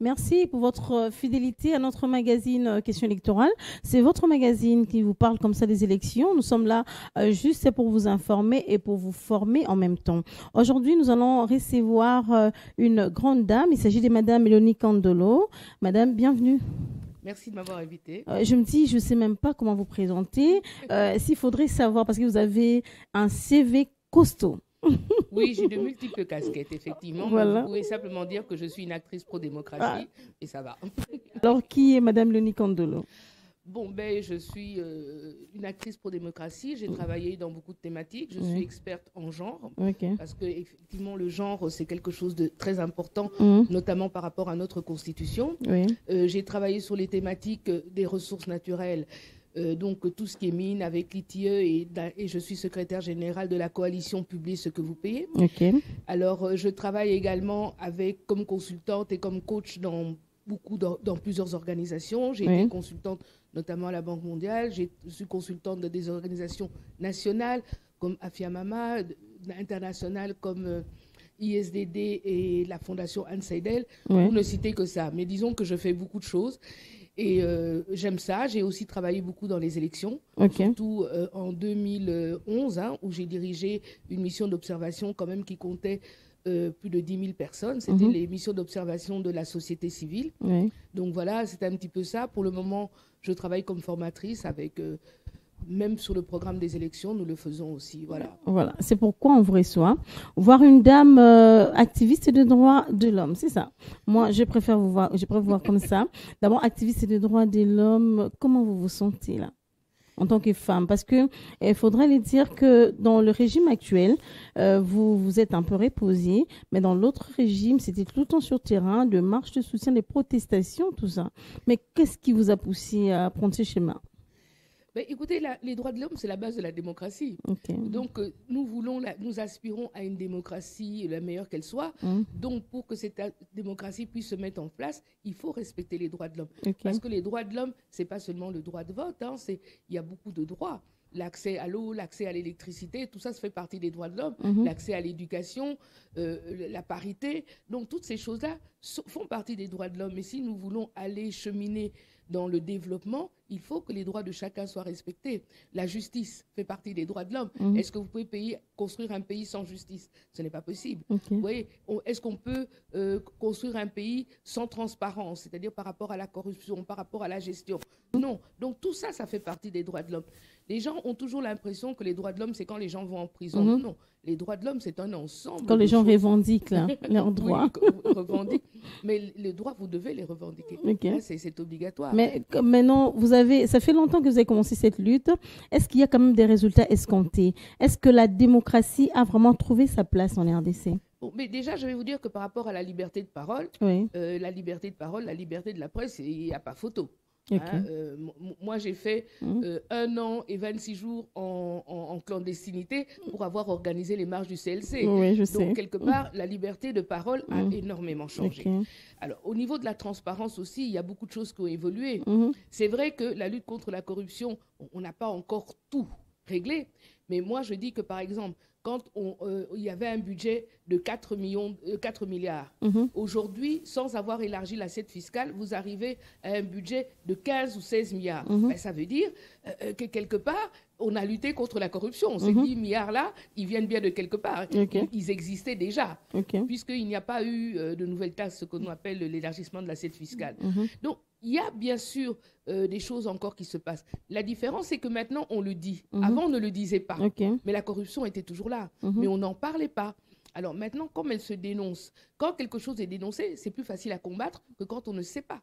Merci pour votre fidélité à notre magazine Question électorale. C'est votre magazine qui vous parle comme ça des élections. Nous sommes là juste pour vous informer et pour vous former en même temps. Aujourd'hui, nous allons recevoir une grande dame. Il s'agit de Madame Mélanie Kandolo. Madame, bienvenue. Merci de m'avoir invitée. Je me dis, je ne sais même pas comment vous présenter. S'il faudrait savoir, parce que vous avez un CV costaud. Oui, j'ai de multiples casquettes, effectivement. Voilà. Vous pouvez simplement dire que je suis une actrice pro-démocratie et ça va. Alors, qui est Madame Mélanie Kandolo? Bon, je suis une actrice pro-démocratie. J'ai travaillé dans beaucoup de thématiques. Je suis experte en genre. Parce que, effectivement, le genre, c'est quelque chose de très important, notamment par rapport à notre Constitution. J'ai travaillé sur les thématiques des ressources naturelles. Donc tout ce qui est mine avec l'ITIE et je suis secrétaire générale de la coalition Publiez ce que vous payez. Alors je travaille également comme consultante et comme coach dans plusieurs organisations. J'ai été consultante notamment à la Banque mondiale, je suis consultante de des organisations nationales comme Afiamama, internationales comme ISDD et la Fondation Hans Seidel, pour ne citer que ça. Mais disons que je fais beaucoup de choses. Et j'aime ça. J'ai aussi travaillé beaucoup dans les élections, surtout en 2011, où j'ai dirigé une mission d'observation quand même qui comptait plus de 10 000 personnes. C'était les missions d'observation de la société civile. Donc voilà, c'est un petit peu ça. Pour le moment, je travaille comme formatrice avec... même sur le programme des élections, nous le faisons aussi. Voilà. C'est pourquoi on vous reçoit. Voir une dame activiste des droits de l'homme, c'est ça. Moi, je préfère vous voir comme ça. D'abord, activiste des droits de l'homme, comment vous vous sentez là en tant que femme? Parce que il faudrait lui dire que dans le régime actuel, vous êtes un peu reposée, mais dans l'autre régime, c'était tout le temps sur terrain, de marches de soutien, des protestations, tout ça. Mais qu'est-ce qui vous a poussé à prendre ce chemin? Écoutez, les droits de l'homme, c'est la base de la démocratie. Donc, nous aspirons à une démocratie la meilleure qu'elle soit. Donc, pour que cette démocratie puisse se mettre en place, il faut respecter les droits de l'homme. Parce que les droits de l'homme, ce n'est pas seulement le droit de vote. Il y a beaucoup de droits. L'accès à l'eau, l'accès à l'électricité, tout ça, ça fait partie des droits de l'homme. L'accès à l'éducation, la parité. Donc, toutes ces choses-là font partie des droits de l'homme. Et si nous voulons aller cheminer dans le développement, il faut que les droits de chacun soient respectés. La justice fait partie des droits de l'homme. Est-ce que vous pouvez construire un pays sans justice? Ce n'est pas possible. Vous voyez, est-ce qu'on peut construire un pays sans transparence, c'est-à-dire par rapport à la corruption, par rapport à la gestion? Non. Donc tout ça, ça fait partie des droits de l'homme. Les gens ont toujours l'impression que les droits de l'homme, c'est quand les gens vont en prison. Non. Les droits de l'homme, c'est un ensemble. Quand les gens revendiquent leurs droits. Oui, revendiquent. Mais les droits, vous devez les revendiquer. C'est obligatoire. Mais maintenant, ça fait longtemps que vous avez commencé cette lutte. Est-ce qu'il y a quand même des résultats escomptés? Est-ce que la démocratie a vraiment trouvé sa place en RDC? Mais déjà, je vais vous dire que par rapport à la liberté de parole, la liberté de la presse, il n'y a pas photo. Moi, j'ai fait 1 an et 26 jours en clandestinité pour avoir organisé les marches du CLC. Donc, quelque part, la liberté de parole a énormément changé. Alors, au niveau de la transparence aussi, il y a beaucoup de choses qui ont évolué. C'est vrai que la lutte contre la corruption, on n'a pas encore tout réglé. Mais moi, je dis que, par exemple, quand il y avait un budget de 4 milliards, aujourd'hui, sans avoir élargi l'assiette fiscale, vous arrivez à un budget de 15 ou 16 milliards. Ça veut dire que quelque part, on a lutté contre la corruption. Ces 10 milliards-là, ils viennent bien de quelque part. Ils existaient déjà, puisqu'il n'y a pas eu de nouvelles taxes, ce que nous appelle l'élargissement de l'assiette fiscale. Donc, il y a bien sûr des choses encore qui se passent. La différence, c'est que maintenant, on le dit. Avant, on ne le disait pas. Mais la corruption était toujours là. Mais on n'en parlait pas. Alors maintenant, comme elle se dénonce, quand quelque chose est dénoncé, c'est plus facile à combattre que quand on ne sait pas.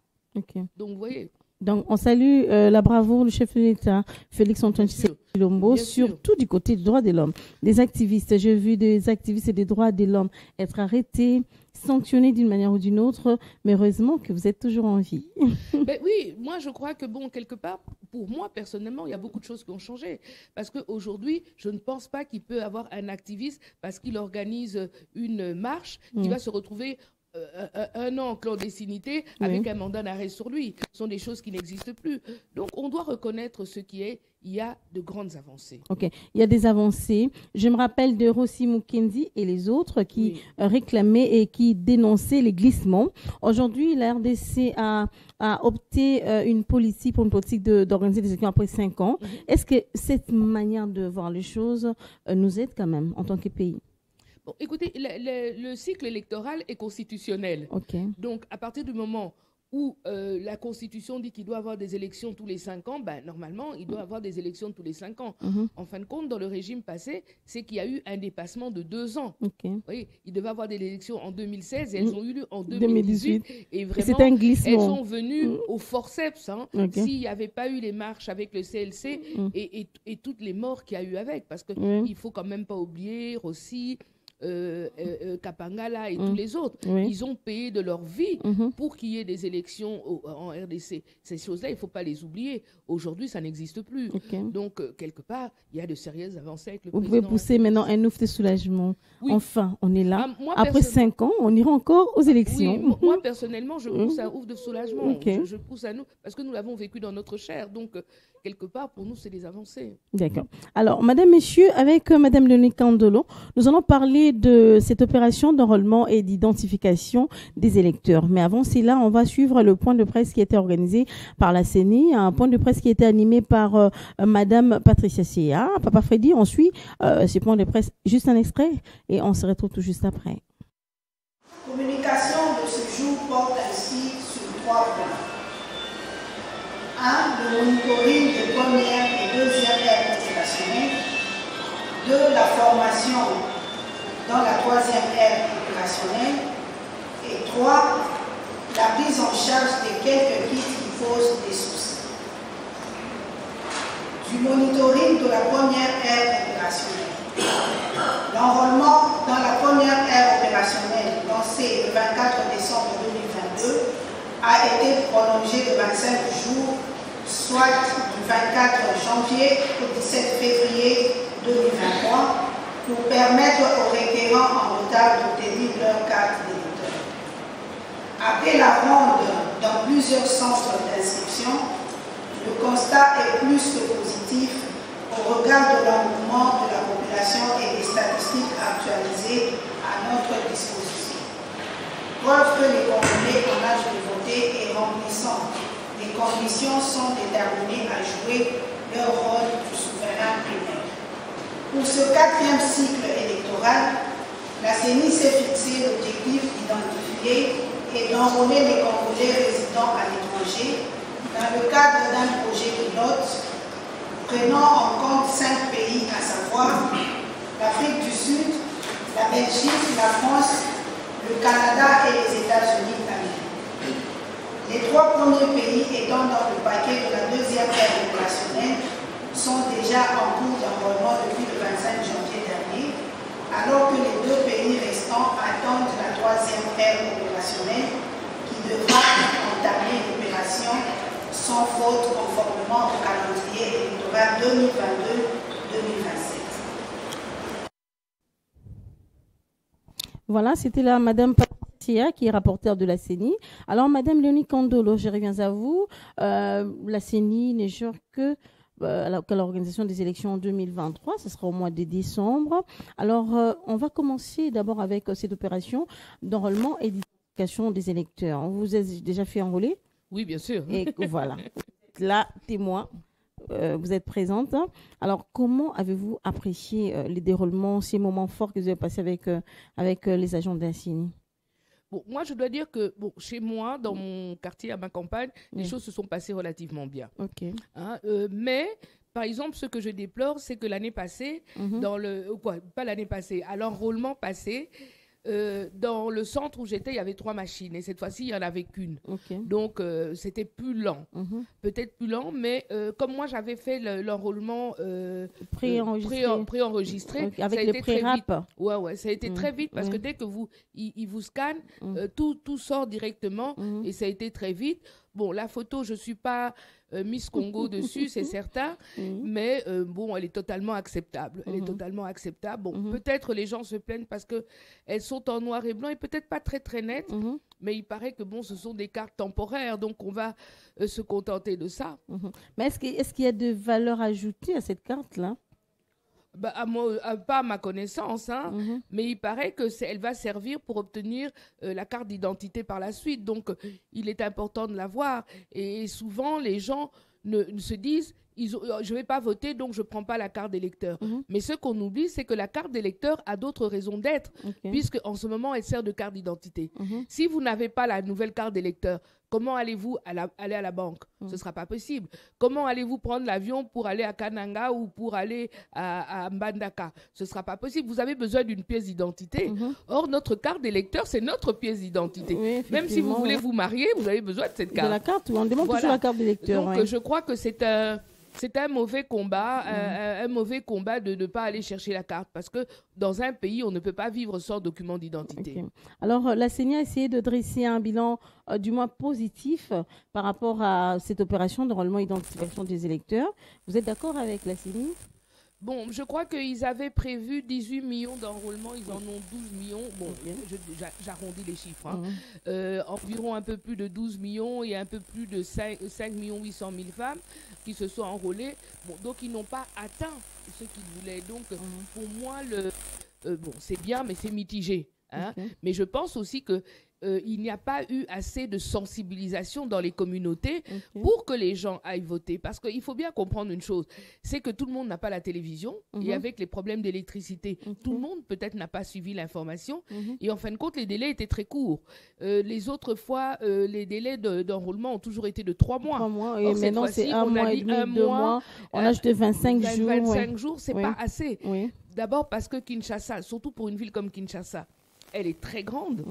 Donc, vous voyez... Donc, on salue la bravoure du chef de l'État, Félix-Antoine Tshisekedi, surtout du côté des droits de l'homme. Des activistes, j'ai vu des activistes et des droits de l'homme être arrêtés, sanctionnés d'une manière ou d'une autre, mais heureusement que vous êtes toujours en vie. Oui, moi je crois que, quelque part, pour moi personnellement, il y a beaucoup de choses qui ont changé. Parce qu'aujourd'hui, je ne pense pas qu'il peut y avoir un activiste, parce qu'il organise une marche, qui va se retrouver un an en clandestinité avec un mandat d'arrêt sur lui. Ce sont des choses qui n'existent plus. Donc, on doit reconnaître ce qui est. Il y a de grandes avancées. OK. Il y a des avancées. Je me rappelle de Rossi Mukendi et les autres qui réclamaient et qui dénonçaient les glissements. Aujourd'hui, la RDC a opté pour une politique d'organiser des élections après 5 ans. Est-ce que cette manière de voir les choses nous aide quand même en tant que pays? Bon, écoutez, le cycle électoral est constitutionnel. Okay. Donc, à partir du moment où la Constitution dit qu'il doit avoir des élections tous les 5 ans, ben, normalement, il doit avoir des élections tous les 5 ans. En fin de compte, dans le régime passé, c'est qu'il y a eu un dépassement de 2 ans. Okay. Oui, il devait avoir des élections en 2016 et elles ont eu lieu en 2018. Et vraiment, c'est un glissement. Elles sont venues au forceps. Hein, s'il n'y avait pas eu les marches avec le CLC et toutes les morts qu'il y a eu avec. Parce qu'il ne faut quand même pas oublier aussi... Kapangala et tous les autres, ils ont payé de leur vie pour qu'il y ait des élections en RDC. Ces choses-là, il ne faut pas les oublier. Aujourd'hui, ça n'existe plus. Donc, quelque part, il y a de sérieuses avancées avec le président. Vous pouvez pousser maintenant un ouf de soulagement. Enfin, on est là. Après 5 ans, on ira encore aux élections. Oui, moi, personnellement, je pousse un ouf de soulagement. Je pousse à nous, parce que nous l'avons vécu dans notre chair. Donc, quelque part, pour nous, c'est des avancées. D'accord. Alors, madame, messieurs, avec madame Léonie Kandolo, nous allons parler de cette opération d'enrôlement et d'identification des électeurs. Mais avant cela, on va suivre le point de presse qui a été organisé par la CENI, un point de presse qui a été animé par madame Patricia Sia. Papa Freddy, on suit ce point de presse, juste un extrait, et on se retrouve tout juste après. Communication de ce jour porte ainsi sur 3 points. 1. Le monitoring de première et deuxième ère opérationnelle. 2. La formation dans la 3e ère opérationnelle. Et 3. La prise en charge des quelques kits qui posent des soucis. Du monitoring de la première ère opérationnelle. L'enrôlement dans la première ère opérationnelle, lancé le 24 décembre 2022, a été prolongé de 25 jours, soit du 24 janvier au 17 février 2023, pour permettre aux requérants en retard d'obtenir leur carte d'électeur. Après la ronde dans plusieurs centres d'inscription, le constat est plus que positif au regard de l'engouement de la population et des statistiques actualisées à notre disposition. Preuve que les Congolais en âge de voter et remplissant les conditions sont déterminés à jouer leur rôle de souverain primaire. Pour ce 4e cycle électoral, la CENI s'est fixé l'objectif d'identifier et d'enrôler les Congolais résidant à l'étranger dans le cadre d'un projet pilote prenant en compte 5 pays, à savoir l'Afrique du Sud, la Belgique, la France, le Canada et les États-Unis d'Amérique. Les 3 premiers pays étant dans le paquet de la 2e ère opérationnelle sont déjà en cours d'enrôlement depuis le 25 janvier dernier, alors que les 2 pays restants attendent la 3e ère opérationnelle qui devra entamer l'opération sans faute conformément au calendrier électoral 2022-2027. Voilà, c'était là Madame Patricia qui est rapporteure de la CENI. Alors Madame Léonie Kandolo, je reviens à vous. La CENI n'est sûr que l'organisation des élections en 2023, ce sera au mois de décembre. Alors on va commencer d'abord avec cette opération d'enrôlement et d'identification des électeurs. On vous a déjà fait enrôler? Oui, bien sûr. Et voilà, là, témoin, vous êtes présente. Alors, comment avez-vous apprécié les déroulements, ces moments forts que vous avez passés avec les agents de la CENI? Bon, moi, je dois dire que chez moi, dans mon quartier, à ma campagne, les choses se sont passées relativement bien. Okay. Hein, mais, par exemple, ce que je déplore, c'est que l'année passée, pas l'année passée, à l'enrôlement passé, dans le centre où j'étais, il y avait 3 machines et cette fois-ci, il n'y en avait qu'une. Okay. Donc, c'était plus lent. Peut-être plus lent, mais comme moi, j'avais fait l'enrôlement préenregistré, okay. Avec le pré-rap. Ouais, ça a été très vite parce que dès que ils vous scannent, tout sort directement et ça a été très vite. Bon, la photo, je ne suis pas Miss Congo dessus, c'est certain, mais bon, elle est totalement acceptable. Elle est totalement acceptable. Bon, peut-être les gens se plaignent parce qu'elles sont en noir et blanc et peut-être pas très très nettes, mais il paraît que bon, ce sont des cartes temporaires, donc on va se contenter de ça. Mais est-ce qu'il y a de valeur ajoutée à cette carte-là? Bah, pas à ma connaissance, hein, mais il paraît qu'elle va servir pour obtenir la carte d'identité par la suite. Donc, il est important de l'avoir. Et souvent, les gens se disent, je ne vais pas voter, donc je ne prends pas la carte d'électeur. Mais ce qu'on oublie, c'est que la carte d'électeur a d'autres raisons d'être, puisque en ce moment, elle sert de carte d'identité. Si vous n'avez pas la nouvelle carte d'électeur, comment allez-vous aller à la banque? Ce ne sera pas possible. Comment allez-vous prendre l'avion pour aller à Kananga ou pour aller à Mbandaka? Ce ne sera pas possible. Vous avez besoin d'une pièce d'identité. Or, notre carte d'électeur, c'est notre pièce d'identité. Oui, même si vous voulez vous marier, vous avez besoin de cette carte. De la carte, on demande toujours la carte d'électeur. Donc, je crois que c'est un mauvais combat, un mauvais combat de ne pas aller chercher la carte, parce que dans un pays, on ne peut pas vivre sans document d'identité. Alors, la CENI a essayé de dresser un bilan du moins positif par rapport à cette opération d'enrôlement et d'identification des électeurs. Vous êtes d'accord avec la CENI? Bon, je crois qu'ils avaient prévu 18 millions d'enrôlements, ils en ont 12 millions. Bon, j'arrondis les chiffres. Environ un peu plus de 12 millions et un peu plus de 5 800 000 femmes qui se sont enrôlées. Bon, donc, ils n'ont pas atteint ce qu'ils voulaient. Donc, pour moi, bon, c'est bien, mais c'est mitigé. Mais je pense aussi que il n'y a pas eu assez de sensibilisation dans les communautés pour que les gens aillent voter. Parce qu'il faut bien comprendre une chose, c'est que tout le monde n'a pas la télévision et avec les problèmes d'électricité, tout le monde peut-être n'a pas suivi l'information et en fin de compte, les délais étaient très courts. Les autres fois, les délais d'enrôlement ont toujours été de 3 mois. 3 mois, et maintenant c'est 1 mois et demi, 2 mois, en âge de 25 jours. 25 jours, c'est pas assez. D'abord parce que Kinshasa, surtout pour une ville comme Kinshasa, elle est très grande.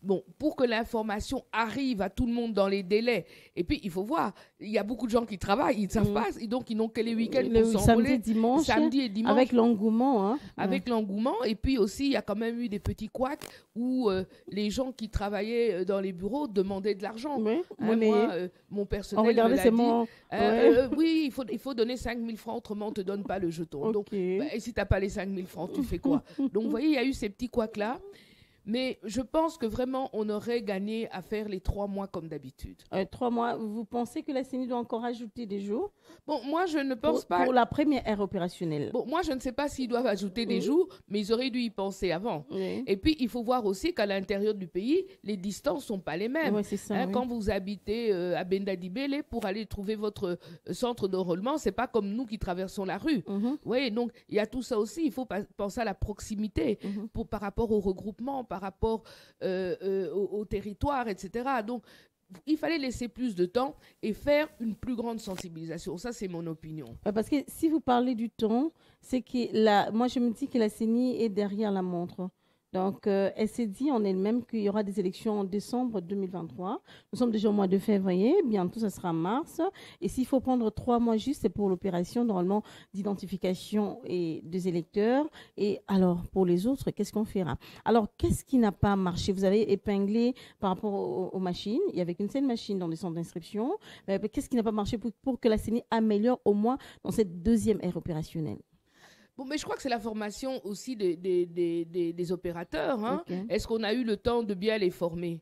Bon, pour que l'information arrive à tout le monde dans les délais. Et puis, il faut voir, il y a beaucoup de gens qui travaillent, ils ne savent pas, et donc ils n'ont que les week-ends pour s'enrôler. Samedi et dimanche. Avec l'engouement. Avec l'engouement. Et puis aussi, il y a quand même eu des petits couacs où les gens qui travaillaient dans les bureaux demandaient de l'argent. Moi, mon personnel me l'a dit. Oui, il faut donner 5 000 francs, autrement on ne te donne pas le jeton. Donc, et si tu n'as pas les 5 000 francs, tu fais quoi? Donc, vous voyez, il y a eu ces petits couacs-là. Mais je pense que vraiment, on aurait gagné à faire les 3 mois comme d'habitude. 3 mois, vous pensez que la CENI doit encore ajouter des jours? Bon, moi, je ne pense pas... Pour la première ère opérationnelle. Bon, moi, je ne sais pas s'ils doivent ajouter des jours, mais ils auraient dû y penser avant. Et puis, il faut voir aussi qu'à l'intérieur du pays, les distances ne sont pas les mêmes. C'est ça, Quand vous habitez à Bendadibele, pour aller trouver votre centre d'enrôlement, ce n'est pas comme nous qui traversons la rue. Donc, il y a tout ça aussi. Il faut penser à la proximité par rapport au regroupement, par rapport au territoire, etc. Donc, il fallait laisser plus de temps et faire une plus grande sensibilisation. Ça, c'est mon opinion. Parce que si vous parlez du temps, c'est que moi, je me dis que la CENI est derrière la montre. Donc, elle s'est dit en elle-même qu'il y aura des élections en décembre 2023. Nous sommes déjà au mois de février, bientôt ça sera mars. Et s'il faut prendre 3 mois juste, c'est pour l'opération normalement d'identification des électeurs. Et alors, pour les autres, qu'est-ce qu'on fera? Alors, qu'est-ce qui n'a pas marché? Vous avez épinglé par rapport aux machines. Il y avait qu'une seule machine dans les centres d'inscription. Qu'est-ce qui n'a pas marché pour que la CENI améliore au moins dans cette deuxième ère opérationnelle? Bon, mais je crois que c'est la formation aussi des opérateurs. Est-ce qu'on a eu le temps de bien les former?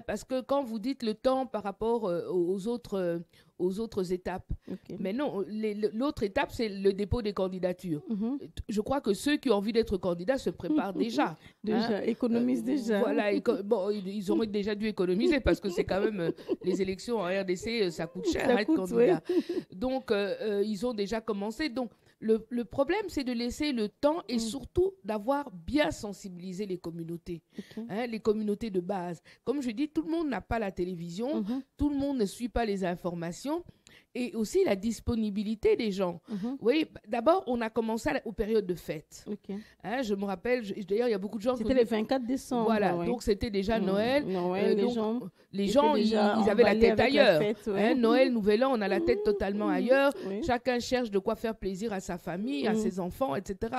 Parce que quand vous dites le temps par rapport aux autres étapes, mais non, l'autre étape, c'est le dépôt des candidatures. Je crois que ceux qui ont envie d'être candidats se préparent déjà. Économisent déjà. Voilà, ils auraient déjà dû économiser parce que c'est quand même les élections en RDC, ça coûte cher être candidat. Donc, ils ont déjà commencé. Donc, le problème, c'est de laisser le temps et surtout d'avoir bien sensibilisé les communautés, les communautés de base. Comme je dis, tout le monde n'a pas la télévision, tout le monde ne suit pas les informations. et aussi la disponibilité des gens. Oui, d'abord, on a commencé aux périodes de fête. Hein, je me rappelle, d'ailleurs, il y a beaucoup de gens... C'était le 24 décembre. Voilà, donc c'était déjà Noël. Les gens, ils avaient la tête ailleurs. Noël, Nouvel An, on a la tête totalement ailleurs. Chacun cherche de quoi faire plaisir à sa famille, à ses enfants, etc.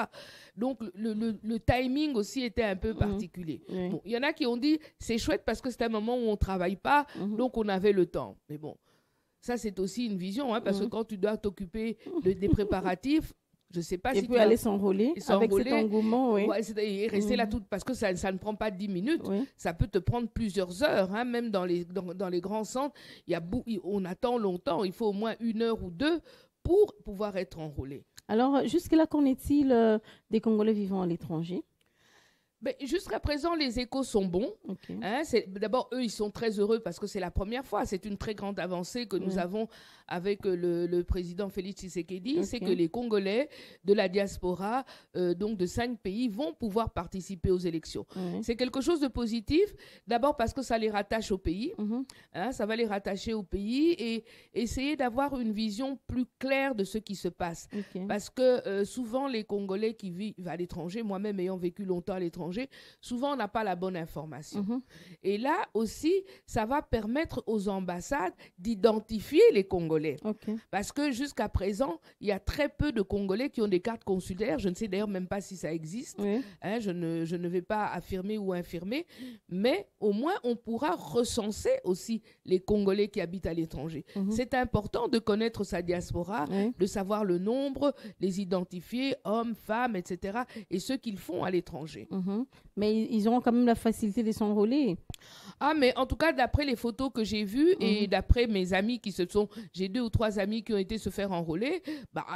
Donc, le timing aussi était un peu particulier. Bon, il y en a qui ont dit, c'est chouette parce que c'est un moment où on ne travaille pas, donc on avait le temps. Mais bon, ça, c'est aussi une vision, hein, parce que quand tu dois t'occuper des préparatifs, je ne sais pas si tu peux aller s'enrôler avec cet engouement, et rester là tout, parce que ça ne prend pas 10 minutes, ça peut te prendre plusieurs heures, hein, même dans les grands centres, on attend longtemps, il faut au moins 1 heure ou 2 pour pouvoir être enrôlé. Alors, jusque-là, qu'en est-il des Congolais vivant à l'étranger? Jusqu'à présent, les échos sont bons. Hein, d'abord, eux, ils sont très heureux parce que c'est la première fois. C'est une très grande avancée que nous avons avec le président Félix Tshisekedi. C'est que les Congolais de la diaspora, donc de 5 pays, vont pouvoir participer aux élections. C'est quelque chose de positif. D'abord parce que ça les rattache au pays. Hein, ça va les rattacher au pays et essayer d'avoir une vision plus claire de ce qui se passe. Parce que souvent, les Congolais qui vivent à l'étranger, moi-même ayant vécu longtemps à l'étranger, souvent on n'a pas la bonne information. Et là aussi, ça va permettre aux ambassades d'identifier les Congolais. Parce que jusqu'à présent, il y a très peu de Congolais qui ont des cartes consulaires. Je ne sais d'ailleurs même pas si ça existe. Hein, je ne vais pas affirmer ou infirmer. Mais au moins, on pourra recenser aussi les Congolais qui habitent à l'étranger. C'est important de connaître sa diaspora, de savoir le nombre, les identifier, hommes, femmes, etc. et ce qu'ils font à l'étranger. Mais ils auront quand même la facilité de s'enrôler. Ah, mais en tout cas, d'après les photos que j'ai vues et d'après mes amis qui j'ai 2 ou 3 amis qui ont été se faire enrôler,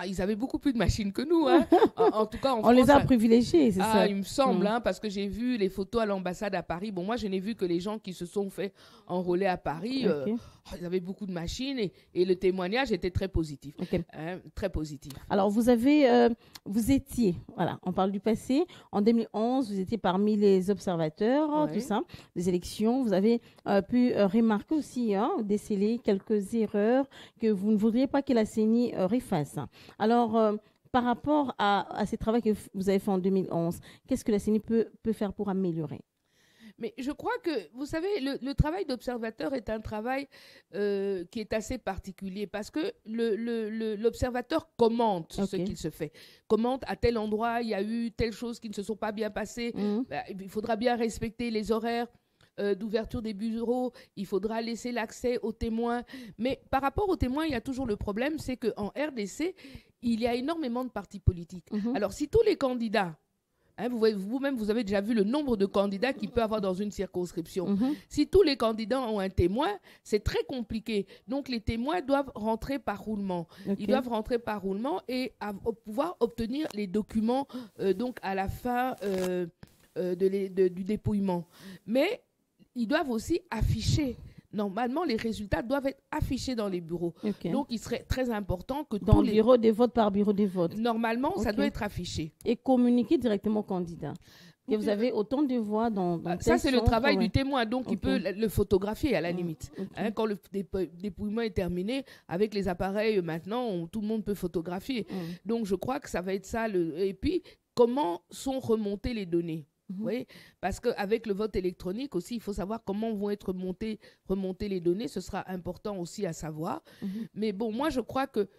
ils avaient beaucoup plus de machines que nous. Hein. En tout cas, en France, les a privilégiés, c'est ça. Il me semble, hein, parce que j'ai vu les photos à l'ambassade à Paris. Bon, moi, je n'ai vu que les gens qui se sont fait enrôler à Paris. Ils avaient beaucoup de machines et le témoignage était très positif. Hein, très positif. Alors, vous étiez, voilà, on parle du passé. En 2011, vous étiez parmi les observateurs, tout ça, des élections. Vous avez pu remarquer aussi, déceler quelques erreurs que vous ne voudriez pas que la CENI refasse. Alors, par rapport à ces travaux que vous avez fait en 2011, qu'est-ce que la CENI peut faire pour améliorer? Mais je crois que, vous savez, le travail d'observateur est un travail qui est assez particulier parce que l'observateur commente ce qu'il se fait. Commente à tel endroit, il y a eu telle chose qui ne se sont pas bien passées. Il faudra bien respecter les horaires d'ouverture des bureaux. Il faudra laisser l'accès aux témoins. Mais par rapport aux témoins, il y a toujours le problème, c'est qu'en RDC, il y a énormément de partis politiques. Alors, si tous les candidats... Hein, vous-même, vous avez déjà vu le nombre de candidats qu'il peut avoir dans une circonscription. Si tous les candidats ont un témoin, c'est très compliqué. Donc, les témoins doivent rentrer par roulement. Ils doivent rentrer par roulement et pouvoir obtenir les documents donc à la fin du dépouillement. Mais ils doivent aussi afficher. Normalement, les résultats doivent être affichés dans les bureaux. Donc, il serait très important que dans le bureau des votes par bureau des votes. Normalement, ça doit être affiché. Et communiquer directement au candidat. Et vous avez autant de voix dans ça, c'est le travail du témoin. Donc, il peut le photographier à la limite. Hein, quand le dépouillement est terminé, avec les appareils maintenant, tout le monde peut photographier. Donc, je crois que ça va être ça. Et puis, comment sont remontées les données? Oui, parce qu'avec le vote électronique aussi, il faut savoir comment vont être remontées les données. Ce sera important aussi à savoir. Mais bon, moi, je crois que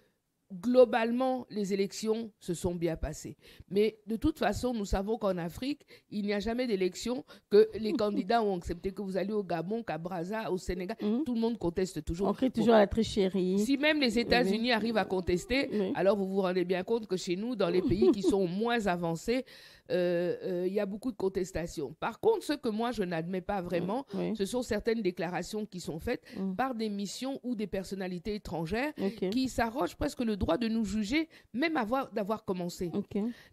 globalement, les élections se sont bien passées. Mais de toute façon, nous savons qu'en Afrique, il n'y a jamais d'élection que les candidats ont accepté. Que vous allez au Gabon, qu'à Brazza, au Sénégal, tout le monde conteste toujours. On crée toujours la tricherie. Si même les États-Unis arrivent à contester, alors vous vous rendez bien compte que chez nous, dans les pays qui sont moins avancés, il y a beaucoup de contestations. Par contre, ce que moi, je n'admets pas vraiment, ce sont certaines déclarations qui sont faites par des missions ou des personnalités étrangères qui s'arrogent presque le droit de nous juger, même d'avoir commencé.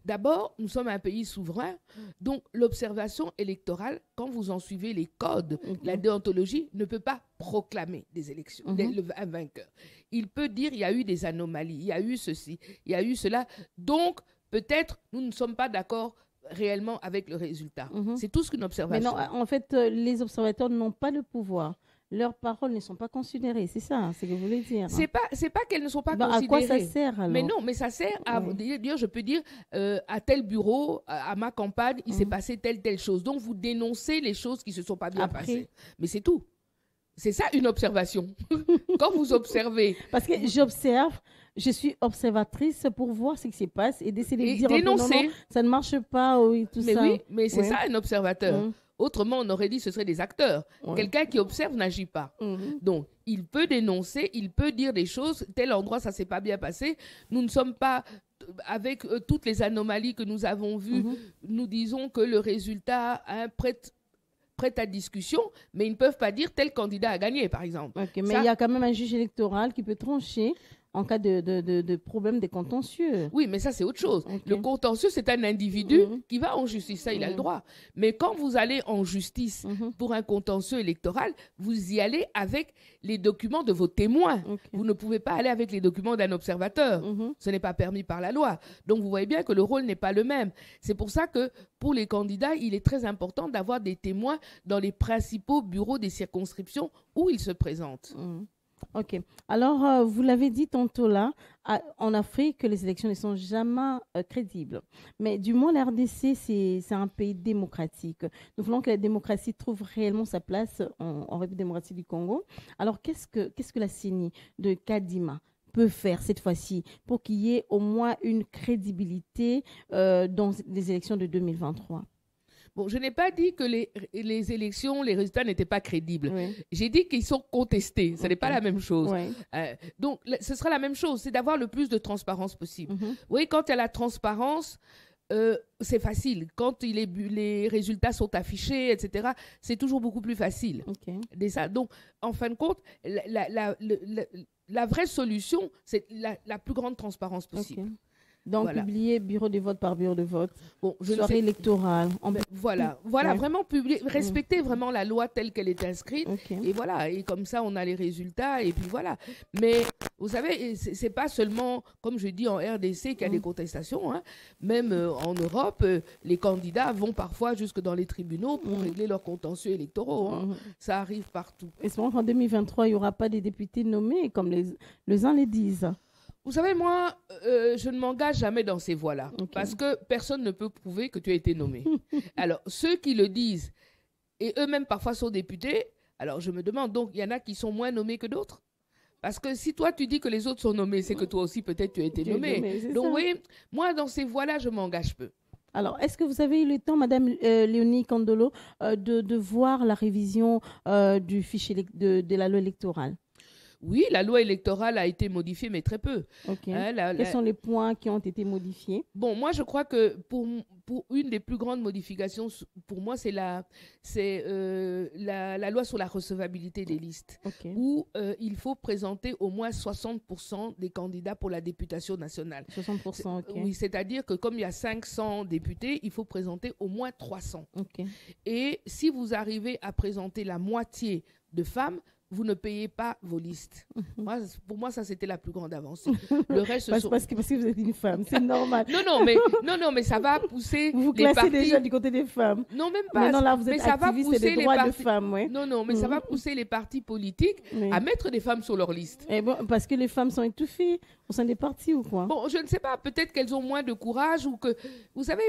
D'abord, nous sommes un pays souverain, donc l'observation électorale, quand vous en suivez les codes, la déontologie ne peut pas proclamer des élections, un vainqueur. Il peut dire il y a eu des anomalies, il y a eu ceci, il y a eu cela. Donc, peut-être, nous ne sommes pas d'accord réellement avec le résultat. C'est tout ce qu'une observation. Mais non, en fait, les observateurs n'ont pas le pouvoir leurs paroles ne sont pas considérées. C'est ça, c'est ce que vous voulez dire. C'est pas qu'elles ne sont pas considérées. À quoi ça sert alors? Mais non, mais ça sert à dire, je peux dire, à tel bureau, à ma campagne, il s'est passé telle chose. Donc vous dénoncez les choses qui se sont pas bien passées. Mais c'est tout. C'est ça une observation. Quand vous observez. Parce que j'observe, je suis observatrice pour voir ce qui se passe et d'essayer de dire dénoncer. Non, ça ne marche pas, tout mais ça. Oui, mais c'est ça un observateur. Autrement, on aurait dit que ce seraient des acteurs. Quelqu'un qui observe n'agit pas. Donc, il peut dénoncer, il peut dire des choses. Tel endroit, ça ne s'est pas bien passé. Nous ne sommes pas, avec toutes les anomalies que nous avons vues, nous disons que le résultat prête à discussion, mais ils ne peuvent pas dire tel candidat a gagné, par exemple. Mais il y a quand même un juge électoral qui peut trancher en cas de problème des contentieux. Oui, mais ça, c'est autre chose. Le contentieux, c'est un individu qui va en justice. Ça, il a le droit. Mais quand vous allez en justice pour un contentieux électoral, vous y allez avec les documents de vos témoins. Vous ne pouvez pas aller avec les documents d'un observateur. Ce n'est pas permis par la loi. Donc, vous voyez bien que le rôle n'est pas le même. C'est pour ça que, pour les candidats, il est très important d'avoir des témoins dans les principaux bureaux des circonscriptions où ils se présentent. Ok. Alors, vous l'avez dit tantôt là, en Afrique, les élections ne sont jamais crédibles. Mais du moins, la RDC, c'est un pays démocratique. Nous voulons que la démocratie trouve réellement sa place en République démocratique du Congo. Alors, qu'est-ce que la CENI de Kadima peut faire cette fois-ci pour qu'il y ait au moins une crédibilité dans les élections de 2023? Bon, je n'ai pas dit que les élections, les résultats n'étaient pas crédibles. J'ai dit qu'ils sont contestés. Ce n'est pas la même chose. Donc, ce sera la même chose. C'est d'avoir le plus de transparence possible. Oui, quand il y a la transparence, c'est facile. Quand les résultats sont affichés, etc., c'est toujours beaucoup plus facile. Donc, en fin de compte, la vraie solution, c'est la plus grande transparence possible. Donc, publier bureau de vote par bureau de vote, soirée électorale. Voilà, vraiment publier, respecter vraiment la loi telle qu'elle est inscrite. Et voilà, et comme ça, on a les résultats, et puis voilà. Mais vous savez, c'est pas seulement, comme je dis, en RDC qu'il y a des contestations. Même en Europe, les candidats vont parfois jusque dans les tribunaux pour régler leurs contentieux électoraux. Ça arrive partout. Espérons qu'en 2023, il n'y aura pas des députés nommés, comme les uns les disent. Vous savez, moi, je ne m'engage jamais dans ces voies-là, parce que personne ne peut prouver que tu as été nommé. Alors, ceux qui le disent, et eux-mêmes parfois sont députés, alors je me demande, donc, il y en a qui sont moins nommés que d'autres? Parce que si toi, tu dis que les autres sont nommés, c'est que toi aussi, peut-être, tu as été nommé. Donc, oui, moi, dans ces voies-là, je m'engage peu. Alors, est-ce que vous avez eu le temps, Madame Léonie Kandolo, de voir la révision du fichier de la loi électorale? Oui, la loi électorale a été modifiée, mais très peu. Quels sont les points qui ont été modifiés? Bon, moi, je crois que pour une des plus grandes modifications, pour moi, c'est la loi sur la recevabilité des listes, où il faut présenter au moins 60% des candidats pour la députation nationale. 60%, Oui, c'est-à-dire que comme il y a 500 députés, il faut présenter au moins 300. Et si vous arrivez à présenter la moitié de femmes, vous ne payez pas vos listes. Pour moi, ça, c'était la plus grande avancée. Le reste, parce que vous êtes une femme, c'est normal. non, mais ça va pousser vous les partis... classez déjà du côté des femmes. Non, même pas. Maintenant, là, vous êtes activiste des droits de femmes. Non, mais ça va pousser les partis politiques à mettre des femmes sur leur liste. Et bon, parce que les femmes sont étouffées au sein des partis ou quoi? Bon, je ne sais pas. Peut-être qu'elles ont moins de courage ou que... Vous savez,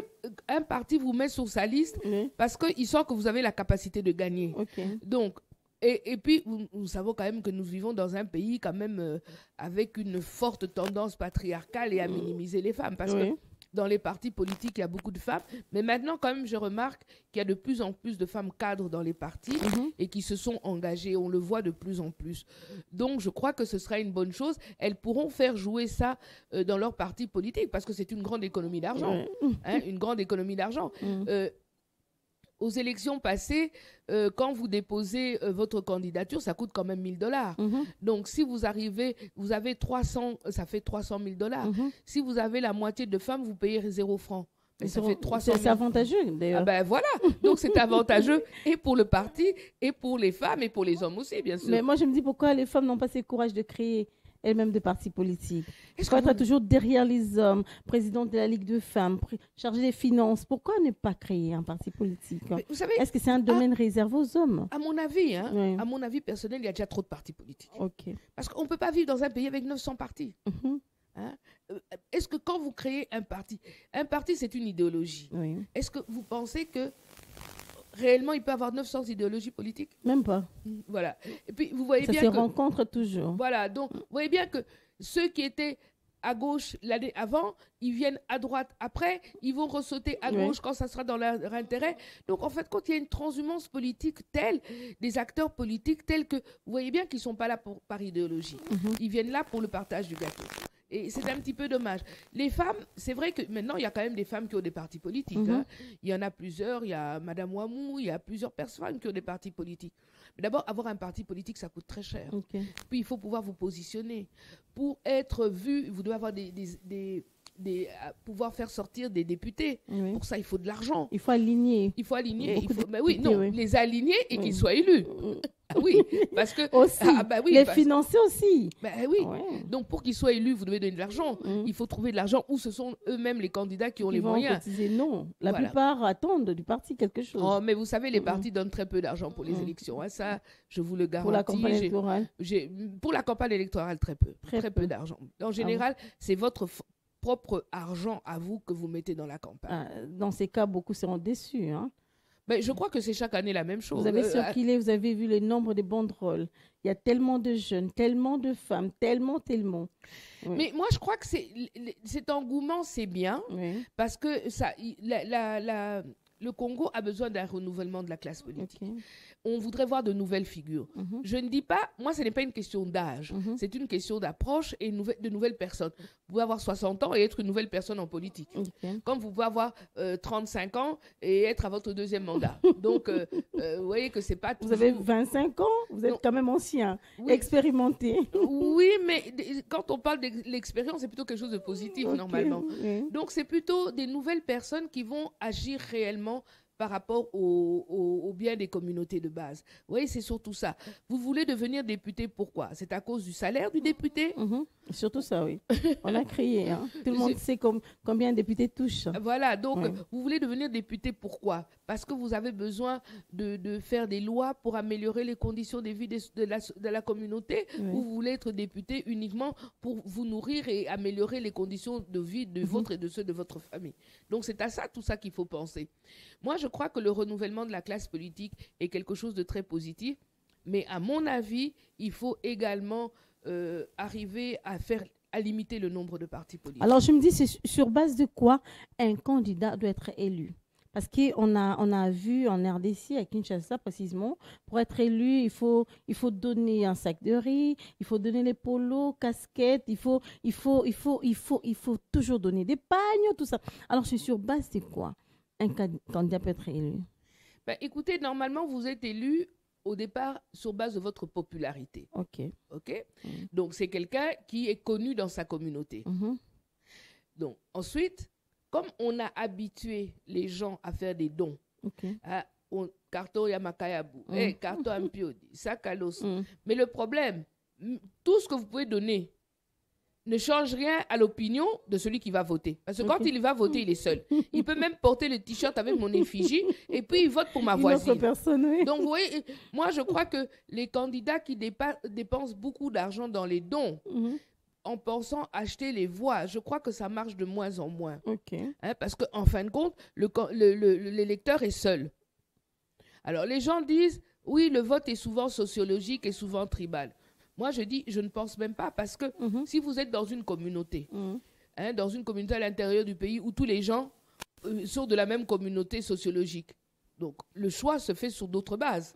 un parti vous met sur sa liste parce qu'il sent que vous avez la capacité de gagner. Donc, et puis, nous savons quand même que nous vivons dans un pays quand même avec une forte tendance patriarcale et à minimiser les femmes. Parce que dans les partis politiques, il y a beaucoup de femmes. Mais maintenant, quand même, je remarque qu'il y a de plus en plus de femmes cadres dans les partis et qui se sont engagées. On le voit de plus en plus. Donc, je crois que ce sera une bonne chose. Elles pourront faire jouer ça dans leur parti politique parce que c'est une grande économie d'argent. Une grande économie d'argent. Aux élections passées, quand vous déposez votre candidature, ça coûte quand même $1000. Donc, si vous arrivez, vous avez 300, ça fait $300 000. Si vous avez la moitié de femmes, vous payez 0 francs. Mais ça fait 300 000. C'est avantageux, d'ailleurs. Ah ben voilà. Donc, c'est avantageux et pour le parti, et pour les femmes, et pour les hommes aussi, bien sûr. Mais moi, je me dis pourquoi les femmes n'ont pas ce courage de créer elle-même des partis politiques? Pourquoi être toujours derrière les hommes, présidente de la Ligue de femmes, chargée des finances? Pourquoi ne pas créer un parti politique? Vous savez, est-ce que c'est un domaine réservé aux hommes? À mon avis, à mon avis personnel, il y a déjà trop de partis politiques. Parce qu'on ne peut pas vivre dans un pays avec 900 partis. Est-ce que quand vous créez un parti c'est une idéologie. Est-ce que vous pensez que réellement il peut avoir 900 idéologies politiques? Même pas. Voilà. Et puis vous voyez ça bien se rencontre toujours. Voilà, donc vous voyez bien que ceux qui étaient à gauche l'année avant, ils viennent à droite après, ils vont ressauter à gauche quand ça sera dans leur intérêt. Donc en fait, quand il y a une transhumance politique telle, des acteurs politiques tels que, vous voyez bien qu'ils ne sont pas là par idéologie. Ils viennent là pour le partage du gâteau. Et c'est un petit peu dommage. Les femmes, c'est vrai que maintenant, il y a quand même des femmes qui ont des partis politiques. Il y en a plusieurs. Il y a Madame Ouamou, il y a plusieurs personnes qui ont des partis politiques. Mais d'abord, avoir un parti politique, ça coûte très cher. Puis, il faut pouvoir vous positionner. Pour être vu, vous devez avoir pouvoir faire sortir des députés. Pour ça, il faut de l'argent. Il faut aligner. Les aligner et qu'ils soient élus. Oui, parce que aussi, les financer aussi. Donc pour qu'ils soient élus, vous devez donner de l'argent. Il faut trouver de l'argent où ce sont eux-mêmes les candidats qui ont les moyens. Non, la plupart attendent du parti quelque chose. Oh, mais vous savez, les partis donnent très peu d'argent pour les élections. Ça, je vous le garantis. Pour la campagne électorale. Pour la campagne électorale, très peu. Très peu d'argent. En général, c'est votre propre argent à vous que vous mettez dans la campagne. Dans ces cas, beaucoup seront déçus. Mais je crois que c'est chaque année la même chose. Vous avez circulé, vous avez vu le nombre de banderoles. Il y a tellement de jeunes, tellement de femmes, tellement. Mais moi, je crois que cet engouement, c'est bien, parce que le Congo a besoin d'un renouvellement de la classe politique. On voudrait voir de nouvelles figures. Je ne dis pas, moi, ce n'est pas une question d'âge. C'est une question d'approche et de nouvelles personnes. Vous pouvez avoir 60 ans et être une nouvelle personne en politique. Comme vous pouvez avoir 35 ans et être à votre deuxième mandat. Donc, vous voyez que c'est pas toujours... Vous avez 25 ans, vous êtes quand même ancien, expérimenté. Oui, mais quand on parle de l'expérience, c'est plutôt quelque chose de positif, normalement. Donc, c'est plutôt des nouvelles personnes qui vont agir réellement par rapport au bien des communautés de base. Vous voyez, c'est surtout ça. Vous voulez devenir député, pourquoi? C'est à cause du salaire du député? Surtout ça, oui. On a crié. Tout le monde sait combien un député touche. Voilà, donc vous voulez devenir député, pourquoi? Parce que vous avez besoin de faire des lois pour améliorer les conditions de vie de la communauté, ou vous voulez être député uniquement pour vous nourrir et améliorer les conditions de vie de votre et de ceux de votre famille. Donc c'est à ça, tout ça qu'il faut penser. Moi, je crois que le renouvellement de la classe politique est quelque chose de très positif, mais à mon avis, il faut également arriver à limiter le nombre de partis politiques. Alors, je me dis, c'est sur base de quoi un candidat doit être élu? Parce qu'on a vu en RDC, à Kinshasa précisément, pour être élu, il faut donner un sac de riz, il faut donner les polos, casquettes, il faut toujours donner des pagnes, tout ça. Alors, c'est sur base de quoi un candidat peut être élu? Écoutez, normalement, vous êtes élu au départ sur base de votre popularité. OK. Donc, c'est quelqu'un qui est connu dans sa communauté. Donc, ensuite, comme on a habitué les gens à faire des dons, Karto Yamakayabu, Karto Ampiodi, Sakalos. Mais le problème, tout ce que vous pouvez donner ne change rien à l'opinion de celui qui va voter. Parce que quand il va voter, il est seul. Il peut même porter le t-shirt avec mon effigie et puis il vote pour ma voisine. Donc, vous voyez, moi, je crois que les candidats qui dépensent beaucoup d'argent dans les dons, en pensant acheter les voix, je crois que ça marche de moins en moins. Parce qu'en fin de compte, l'électeur est seul. Alors, les gens disent, oui, le vote est souvent sociologique et souvent tribal. Moi, je dis, je ne pense même pas, parce que si vous êtes dans une communauté, dans une communauté à l'intérieur du pays où tous les gens sont de la même communauté sociologique, donc le choix se fait sur d'autres bases.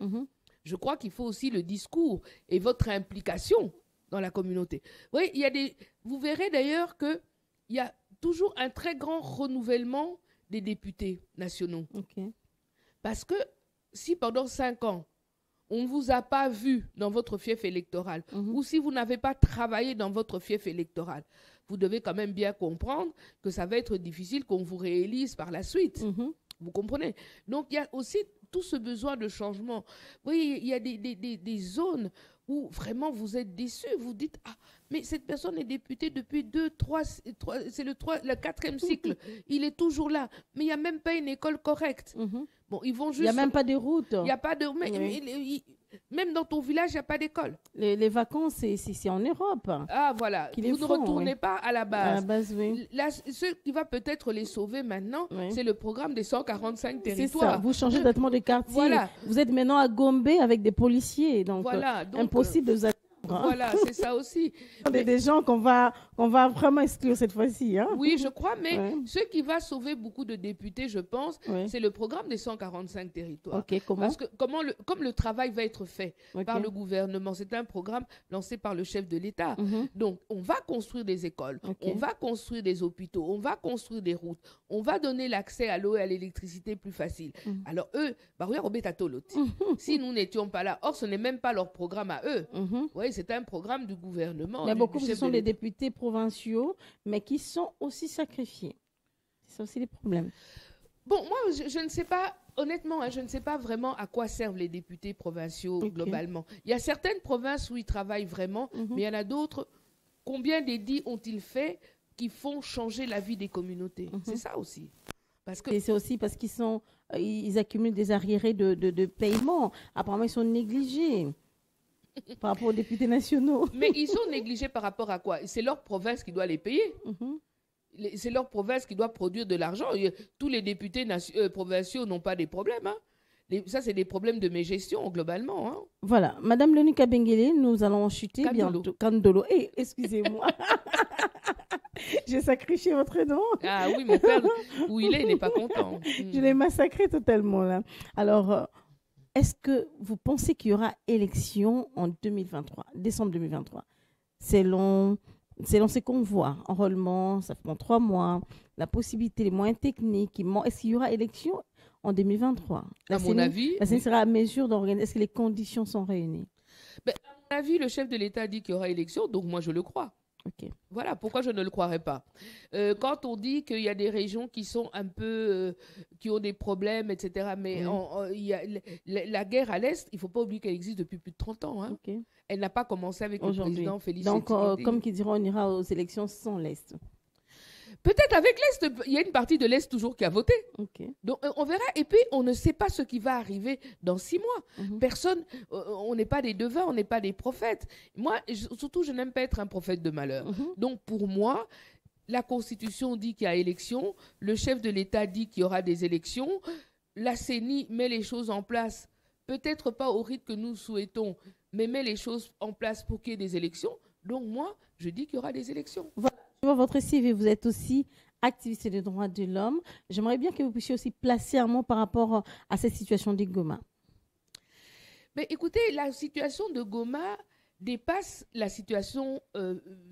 Je crois qu'il faut aussi le discours et votre implication dans la communauté. Oui, vous verrez d'ailleurs qu'il y a toujours un très grand renouvellement des députés nationaux. Parce que si pendant 5 ans, on ne vous a pas vu dans votre fief électoral, ou si vous n'avez pas travaillé dans votre fief électoral, vous devez quand même bien comprendre que ça va être difficile qu'on vous réélise par la suite. Vous comprenez? Donc, il y a aussi tout ce besoin de changement. Oui, il y a des zones où vraiment vous êtes déçu, vous dites « Ah, mais cette personne est députée depuis 2, 3, c'est le 4e cycle, il est toujours là, mais il n'y a même pas une école correcte. Bon, ils vont juste... Il n'y a même pas de route. Il n'y a pas de... Même dans ton village, il n'y a pas d'école. Les vacances, c'est en Europe. Ah, voilà. Vous ne retournez pas à la base. À la base, oui. Là, ce qui va peut-être les sauver maintenant, c'est le programme des 145 territoires. C'est ça. Vous changez traitement de quartier. Voilà. Vous êtes maintenant à Gombe avec des policiers. Donc, donc impossible de vous attendre. Voilà, c'est ça aussi. Des gens qu'on va vraiment exclure cette fois-ci. Hein? Oui, je crois, mais ce qui va sauver beaucoup de députés, je pense, c'est le programme des 145 territoires. Okay, comment? Parce que comme le travail va être fait par le gouvernement, c'est un programme lancé par le chef de l'État. Donc, on va construire des écoles, on va construire des hôpitaux, on va construire des routes, on va donner l'accès à l'eau et à l'électricité plus facile. Alors, eux, si nous n'étions pas là, or, ce n'est même pas leur programme à eux. Oui, c'est un programme du gouvernement. Mais beaucoup, ce sont les députés provinciaux, mais qui sont aussi sacrifiés. C'est aussi les problèmes. Bon, moi, je ne sais pas, honnêtement, je ne sais pas vraiment à quoi servent les députés provinciaux globalement. Il y a certaines provinces où ils travaillent vraiment, mais il y en a d'autres. Combien d'édits ont-ils fait qui font changer la vie des communautés? C'est ça aussi. Et c'est aussi parce qu'ils accumulent des arriérés de paiement. Apparemment, ils sont négligés. Par rapport aux députés nationaux. Mais ils sont négligés par rapport à quoi? C'est leur province qui doit les payer. C'est leur province qui doit produire de l'argent. Tous les députés provinciaux n'ont pas des problèmes. Hein. Ça, c'est des problèmes de mégestion, globalement. Hein. Voilà. Madame Léonie Kabengele, nous allons chuter bientôt. Kandolo. Excusez-moi. J'ai sacrifié votre nom. Ah oui, mon père, où il n'est pas content. Je l'ai massacré totalement, là. Alors... est-ce que vous pensez qu'il y aura élection en 2023, décembre 2023? Selon ce qu'on voit, enrôlement, ça prend 3 mois, la possibilité, les moyens techniques, est-ce qu'il y aura élection en 2023? À mon avis... La CENI sera à mesure d'organiser. Est-ce que les conditions sont réunies? À mon avis, le chef de l'État dit qu'il y aura élection, donc moi je le crois. Voilà, pourquoi je ne le croirais pas. Quand on dit qu'il y a des régions qui sont un peu, qui ont des problèmes, etc., mais la guerre à l'Est, il ne faut pas oublier qu'elle existe depuis plus de 30 ans. Hein. Elle n'a pas commencé avec le président Félix Tshisekedi. Donc, comme qui diront, on ira aux élections sans l'Est. Peut-être avec l'Est, il y a une partie de l'Est toujours qui a voté. Donc, on verra. Et puis, on ne sait pas ce qui va arriver dans 6 mois. Personne, on n'est pas des devins, on n'est pas des prophètes. Moi, surtout, je n'aime pas être un prophète de malheur. Donc, pour moi, la Constitution dit qu'il y a élection. Le chef de l'État dit qu'il y aura des élections. La CENI met les choses en place. Peut-être pas au rythme que nous souhaitons, mais met les choses en place pour qu'il y ait des élections. Donc, moi, je dis qu'il y aura des élections. Voilà. Votre CV, vous êtes aussi activiste des droits de l'homme. J'aimerais bien que vous puissiez aussi placer un mot par rapport à cette situation de Goma. Mais écoutez, la situation de Goma dépasse la situation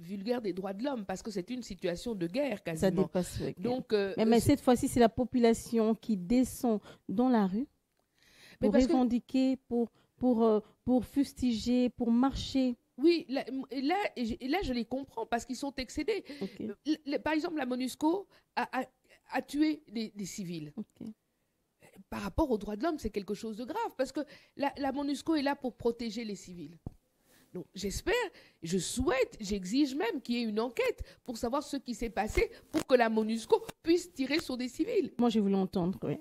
vulgaire des droits de l'homme parce que c'est une situation de guerre quasiment. Ça dépasse, oui. Donc, mais cette fois-ci, c'est la population qui descend dans la rue pour revendiquer, pour fustiger, pour marcher. Oui, là, je les comprends parce qu'ils sont excédés. Par exemple, la MONUSCO a tué des civils. Par rapport aux droits de l'homme, c'est quelque chose de grave parce que la MONUSCO est là pour protéger les civils. Donc, j'espère, je souhaite, j'exige même qu'il y ait une enquête pour savoir ce qui s'est passé pour que la MONUSCO puisse tirer sur des civils. Moi, je voulais entendre, oui.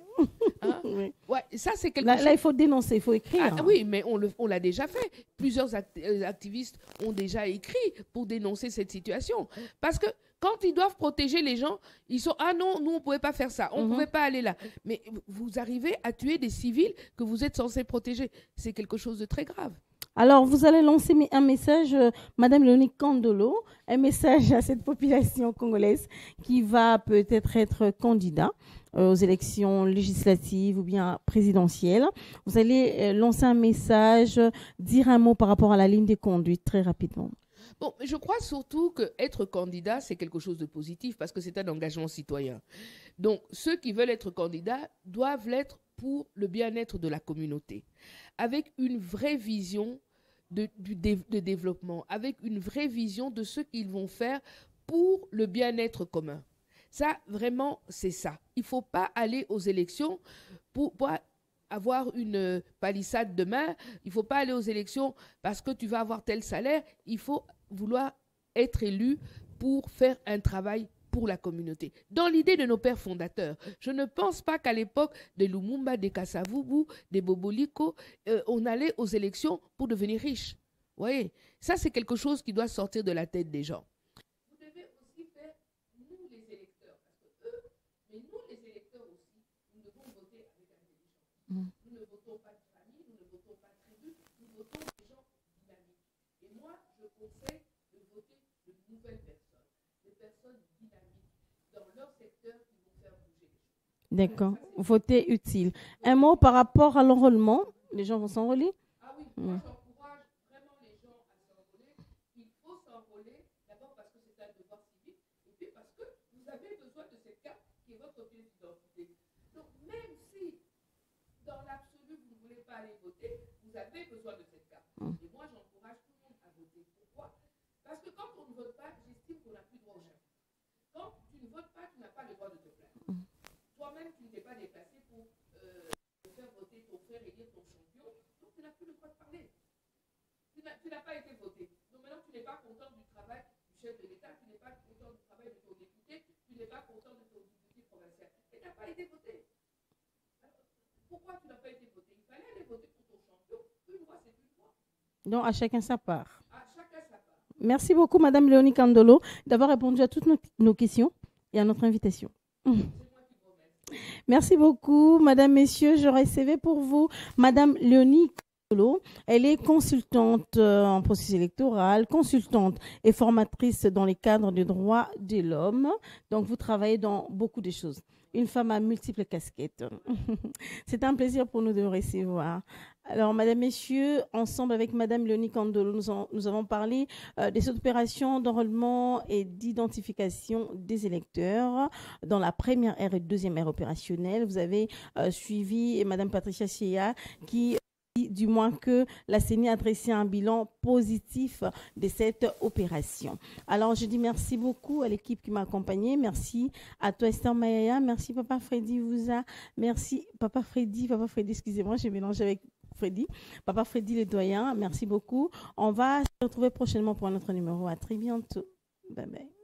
Hein? Oui. Ouais, ça, c'est quelque chose... Là, il faut dénoncer, il faut écrire. Ah, oui, mais on l'a déjà fait. Plusieurs activistes ont déjà écrit pour dénoncer cette situation. Parce que quand ils doivent protéger les gens, ils sont « Ah non, nous, on ne pouvait pas faire ça. On ne pouvait pas aller là. » Mais vous arrivez à tuer des civils que vous êtes censés protéger. C'est quelque chose de très grave. Alors, vous allez lancer un message, Madame Léonie Kandolo, un message à cette population congolaise qui va peut-être être candidat aux élections législatives ou bien présidentielles. Vous allez lancer un message, dire un mot par rapport à la ligne de conduite très rapidement. Bon, je crois surtout qu'être candidat, c'est quelque chose de positif parce que c'est un engagement citoyen. Donc, ceux qui veulent être candidats doivent l'être pour le bien-être de la communauté, avec une vraie vision de développement, avec une vraie vision de ce qu'ils vont faire pour le bien-être commun. Ça, vraiment, c'est ça. Il ne faut pas aller aux élections pour avoir une palissade demain, il ne faut pas aller aux élections parce que tu vas avoir tel salaire. Il faut vouloir être élu pour faire un travail pour la communauté. Dans l'idée de nos pères fondateurs, je ne pense pas qu'à l'époque des Lumumba, des Kasavubu, des Boboliko, on allait aux élections pour devenir riche. Vous voyez, ça c'est quelque chose qui doit sortir de la tête des gens. Vous devez aussi faire, nous les électeurs, parce que eux, mais nous les électeurs aussi, nous devons voter avec intelligence. Nous ne votons pas de famille, nous ne votons pas de tribu, nous votons des gens dynamiques. Et moi, je conseille de voter de nouvelles personnes, des personnes dynamiques dans leur secteur qui vont faire bouger les choses. D'accord, voter utile. Un mot par rapport à l'enrôlement, les gens vont s'enrôler? Ah oui, moi j'encourage vraiment les gens à s'enrôler. Il faut s'enrôler d'abord parce que c'est un devoir civique et puis parce que vous avez besoin de cette carte qui est votre pièce d'identité. Donc même si dans l'absolu vous ne voulez pas aller voter, vous avez besoin de cette carte. Et moi j'encourage tout le monde à voter. Pourquoi? Parce que quand on ne vote pas, j'estime qu'on n'a plus droit au chef. Quand tu ne votes pas, tu n'as pas le droit de te plaindre. Toi-même, tu ne t'es pas déplacé pour faire voter ton frère et dire ton champion, donc tu n'as plus le droit de parler. Tu n'as pas été voté. Donc maintenant, tu n'es pas content du travail du chef de l'État, tu n'es pas content du travail de ton député, tu n'es pas content de ton député provincial. Et tu n'as pas été voté. Alors, pourquoi tu n'as pas été voté? Il fallait aller voter pour ton champion. Une voix, c'est une voix. Donc, à chacun sa part. À chacun sa part. Merci beaucoup, Madame Léonie Kandolo, d'avoir répondu à toutes nos questions et à notre invitation. Merci beaucoup, Madame, Messieurs. J'aurais CV pour vous. Madame Léonie Kandolo, elle est consultante en processus électoral, consultante et formatrice dans les cadres des droits de l'homme. Donc, vous travaillez dans beaucoup de choses. Une femme à multiples casquettes. C'est un plaisir pour nous de vous recevoir. Alors, Madame, Messieurs, ensemble avec Madame Léonie Kandolo, nous avons parlé des opérations d'enrôlement et d'identification des électeurs dans la première ère et deuxième ère opérationnelle. Vous avez suivi Madame Patricia Chia qui du moins que la CENI a dressé un bilan positif de cette opération. Alors, je dis merci beaucoup à l'équipe qui m'a accompagnée. Merci à toi, Esther Mayaya. Merci, Papa Freddy Vouza. Merci, Papa Freddy, excusez-moi, j'ai mélangé avec Freddy. Papa Freddy, le doyen, merci beaucoup. On va se retrouver prochainement pour un autre numéro. À très bientôt. Bye bye.